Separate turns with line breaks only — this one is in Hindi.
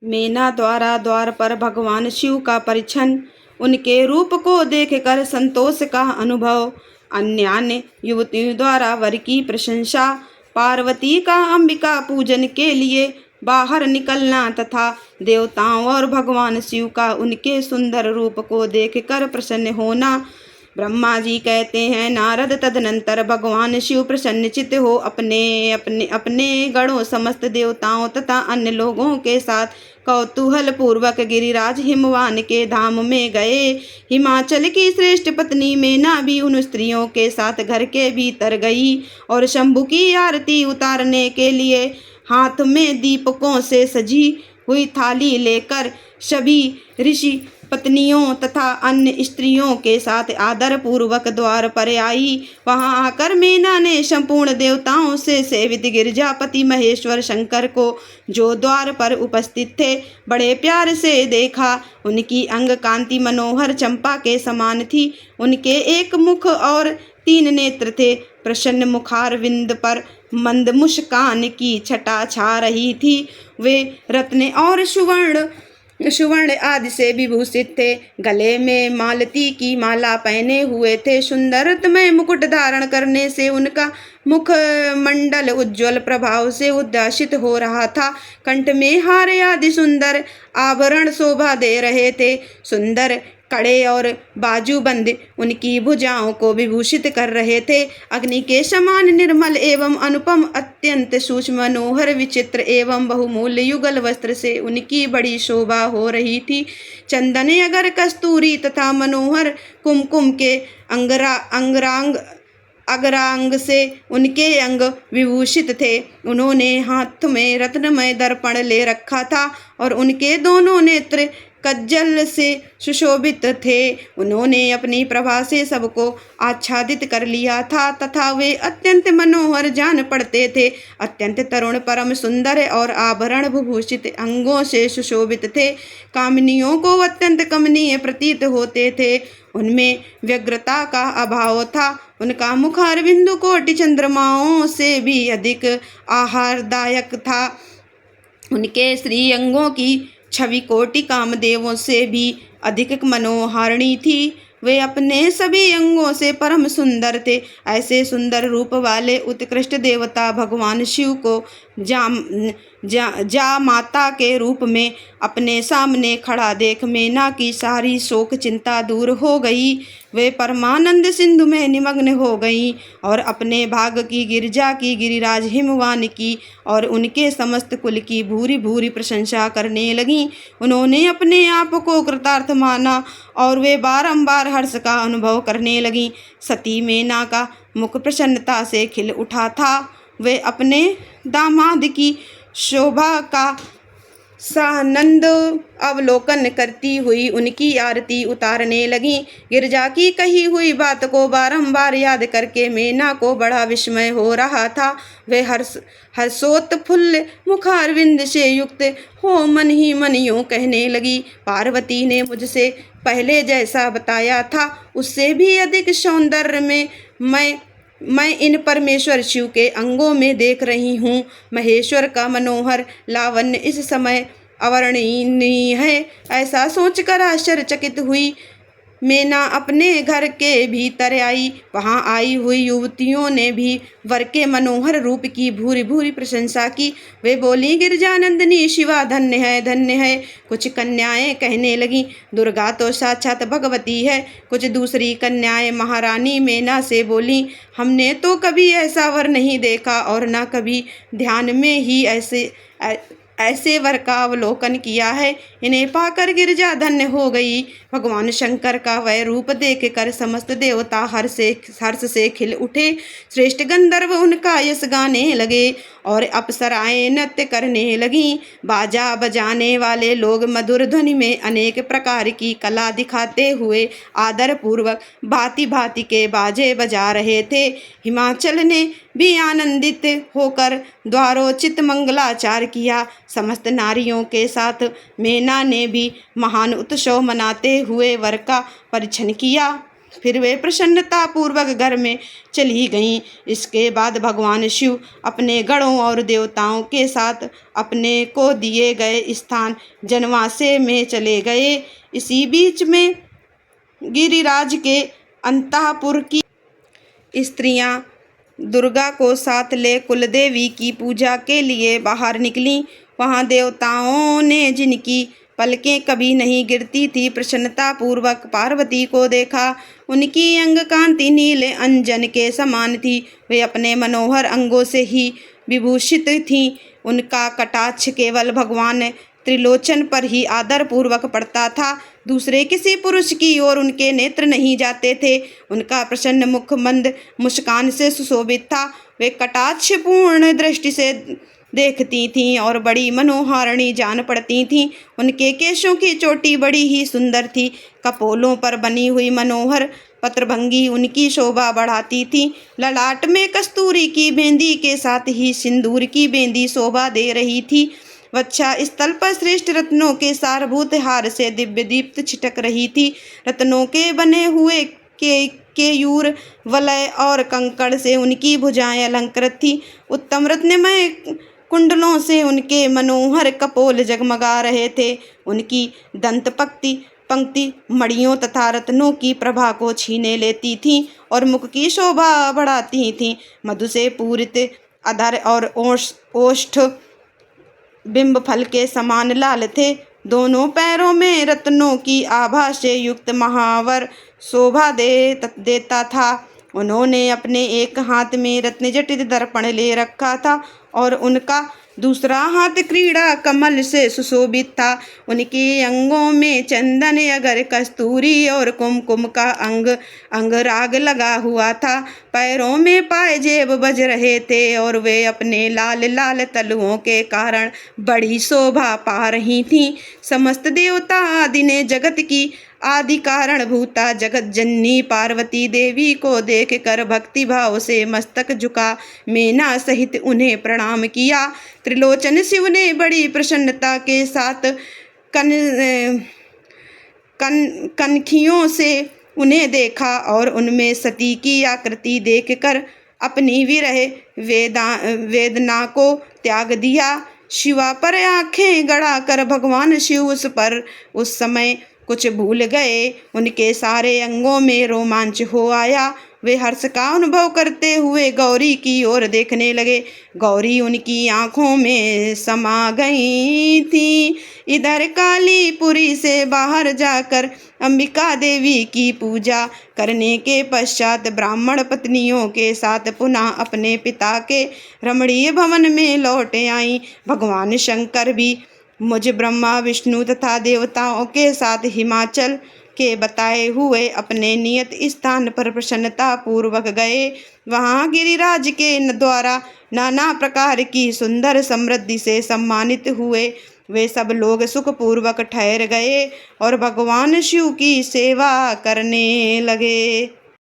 मेना द्वारा द्वार पर भगवान शिव का परिछन, उनके रूप को देखकर संतोष का अनुभव। अन्य युवतियों द्वारा वर की प्रशंसा, पार्वती का अंबिका पूजन के लिए बाहर निकलना तथा देवताओं और भगवान शिव का उनके सुंदर रूप को देखकर प्रसन्न होना। ब्रह्मा जी कहते हैं, नारद तदनंतर भगवान शिव प्रसन्नचित्त हो अपने गणों समस्त देवताओं तथा अन्य लोगों के साथ कौतूहल पूर्वक गिरिराज हिमवान के धाम में गए। हिमाचल की श्रेष्ठ पत्नी मेना भी उन स्त्रियों के साथ घर के भीतर गई और शंभु की आरती उतारने के लिए हाथ में दीपकों से सजी हुई थाली लेकर सभी ऋषि पत्नियों तथा अन्य स्त्रियों के साथ आदर पूर्वक द्वार पर आई। वहां आकर मेना ने संपूर्ण देवताओं से सेवित गिरजापति महेश्वर शंकर को, जो द्वार पर उपस्थित थे, बड़े प्यार से देखा। उनकी अंग कांति मनोहर चंपा के समान थी। उनके एक मुख और 3 नेत्र थे। प्रसन्न मुखारविंद पर मंद मुस्कान की छटा छा रही थी। वे रत्न और सुवर्ण आदि से विभूषित थे। गले में मालती की माला पहने हुए थे। सुंदर रत्नमय मुकुट धारण करने से उनका मुख मंडल उज्ज्वल प्रभाव से उद्भासित हो रहा था। कंठ में हार आदि सुंदर आभरण शोभा दे रहे थे। सुंदर कड़े और बाजूबंद उनकी भुजाओं को विभूषित कर रहे थे। अग्नि के समान निर्मल एवं अनुपम, अत्यंत सूक्ष्म, मनोहर, विचित्र एवं बहुमूल्य युगल वस्त्र से उनकी बड़ी शोभा हो रही थी। चंदन, अगर, कस्तूरी तथा मनोहर कुमकुम के अग्रांग से उनके अंग विभूषित थे। उन्होंने हाथ में रत्नमय दर्पण ले रखा था और उनके दोनों नेत्र कज्जल से सुशोभित थे। उन्होंने अपनी प्रभा से सबको आच्छादित कर लिया था तथा वे अत्यंत मनोहर जान पड़ते थे। अत्यंत तरुण, परम सुंदर और आभरण विभूषित अंगों से सुशोभित थे। कामिनियों को अत्यंत कमनीय प्रतीत होते थे। उनमें व्यग्रता का अभाव था। उनका मुखारविंद कोटि चंद्रमाओं से भी अधिक आहारदायक था। उनके श्री अंगों की छवि कोटि कामदेवों से भी अधिक मनोहारिणी थी। वे अपने सभी अंगों से परम सुंदर थे। ऐसे सुंदर रूप वाले उत्कृष्ट देवता भगवान शिव को जा माता के रूप में अपने सामने खड़ा देख मेना की सारी शोक चिंता दूर हो गई। वे परमानंद सिंधु में निमग्न हो गईं और अपने भाग की, गिरिजा की, गिरिराज हिमवान की और उनके समस्त कुल की भूरी भूरी प्रशंसा करने लगीं। उन्होंने अपने आप को कृतार्थ माना और वे बारंबार हर्ष का अनुभव करने लगीं। सती मेना का मुख प्रसन्नता से खिल उठा था। वे अपने दामाद की शोभा का सानंद अवलोकन करती हुई उनकी आरती उतारने लगीं। गिरजा की कही हुई बात को बारंबार याद करके मेना को बड़ा विस्मय हो रहा था। वे हर्षोत्फुल्ल मुखारविंद से युक्त हो मन ही मन यूं कहने लगी, पार्वती ने मुझसे पहले जैसा बताया था उससे भी अधिक सौंदर्य में मैं इन परमेश्वर शिव के अंगों में देख रही हूँ। महेश्वर का मनोहर लावण्य इस समय अवर्णनीय है। ऐसा सोचकर आश्चर्यचकित हुई मेना अपने घर के भीतर आई। वहां आई हुई युवतियों ने भी वर के मनोहर रूप की भूरी भूरी प्रशंसा की। वे बोली, गिरिजानंदिनी शिवा धन्य है, धन्य है। कुछ कन्याएं कहने लगीं, दुर्गा तो साक्षात भगवती है। कुछ दूसरी कन्याएं महारानी मेना से बोली, हमने तो कभी ऐसा वर नहीं देखा और न कभी ध्यान में ही ऐसे वर का अवलोकन किया है। इन्हें पाकर गिरिजा धन्य हो गई। भगवान शंकर का वह रूप देखकर समस्त देवता हर्ष से खिल उठे। श्रेष्ठ गंधर्व उनका यश गाने लगे और अप्सराएं नृत्य करने लगीं। बाजा बजाने वाले लोग मधुर ध्वनि में अनेक प्रकार की कला दिखाते हुए आदर पूर्वक भांति भांति के बाजे बजा रहे थे। हिमाचल ने भी आनंदित होकर द्वारोचित मंगलाचार किया। समस्त नारियों के साथ मेना ने भी महान उत्सव मनाते हुए वर का परिछन किया। फिर वे प्रसन्नता पूर्वक घर में चली गईं। इसके बाद भगवान शिव अपने गणों और देवताओं के साथ अपने को दिए गए स्थान जनवासे में चले गए। इसी बीच में गिरिराज के अंतःपुर की स्त्रियां दुर्गा को साथ ले कुलदेवी की पूजा के लिए बाहर निकलीं। वहां देवताओं ने जिनकी पलकें कभी नहीं गिरती थी प्रसन्नता पूर्वक पार्वती को देखा। उनकी अंग कांति नीले अंजन के समान थी। वे अपने मनोहर अंगों से ही विभूषित थीं। उनका कटाक्ष केवल भगवान त्रिलोचन पर ही आदर पूर्वक पड़ता था। दूसरे किसी पुरुष की ओर उनके नेत्र नहीं जाते थे। उनका प्रसन्न मुख मंद मुस्कान से सुशोभित था। वे कटाक्ष पूर्ण दृष्टि से देखती थीं और बड़ी मनोहारिणी जान पड़ती थीं। उनके केशों की चोटी बड़ी ही सुंदर थी। कपोलों पर बनी हुई मनोहर पत्रभंगी उनकी शोभा बढ़ाती थी। ललाट में कस्तूरी की बेंदी के साथ ही सिंदूर की बेंदी शोभा दे रही थी। वक्षा स्थल पर श्रेष्ठ रत्नों के सारभूत हार से दिव्य दीप्त छिटक रही थी। रत्नों के बने हुए केयूर वलय और कंकड़ से उनकी भुजाएं अलंकृत थी। उत्तम रत्नमय कुंडलों से उनके मनोहर कपोल जगमगा रहे थे। उनकी दंत पंक्ति मणियों तथा रत्नों की प्रभा को छीने लेती थीं और मुख की शोभा बढ़ाती थीं। मधु से पूरित अधर और ओष्ठ बिंब फल के समान लाल थे। दोनों पैरों में रत्नों की आभा से युक्त महावर शोभा देता था। उन्होंने अपने एक हाथ में रत्नजटित दर्पण ले रखा था और उनका दूसरा हाथ क्रीड़ा कमल से सुशोभित था। उनके अंगों में चंदन अगर कस्तूरी और कुमकुम का अंगराग लगा हुआ था। पैरों में पायजेब बज रहे थे और वे अपने लाल लाल तलुओं के कारण बड़ी शोभा पा रही थीं। समस्त देवता आदि ने जगत की आदि कारण भूता जगत जननी पार्वती देवी को देखकर भक्ति भाव से मस्तक झुका मेना सहित उन्हें प्रणाम किया। त्रिलोचन शिव ने बड़ी प्रसन्नता के साथ कनखियों से उन्हें देखा और उनमें सती की आकृति देखकर अपनी विरह वेदना को त्याग दिया। शिवा पर आंखें गड़ाकर भगवान शिव उस समय कुछ भूल गए। उनके सारे अंगों में रोमांच हो आया। वे हर्ष का अनुभव करते हुए गौरी की ओर देखने लगे। गौरी उनकी आंखों में समा गई थी। इधर कालीपुरी से बाहर जाकर अंबिका देवी की पूजा करने के पश्चात ब्राह्मण पत्नियों के साथ पुनः अपने पिता के रमणीय भवन में लौट आईं। भगवान शंकर भी मुझ ब्रह्मा विष्णु तथा देवताओं के साथ हिमाचल के बताए हुए अपने नियत स्थान पर प्रसन्नता पूर्वक गए। वहां गिरिराज के द्वारा नाना प्रकार की सुंदर समृद्धि से सम्मानित हुए। वे सब लोग सुखपूर्वक ठहर गए और भगवान शिव की सेवा करने लगे।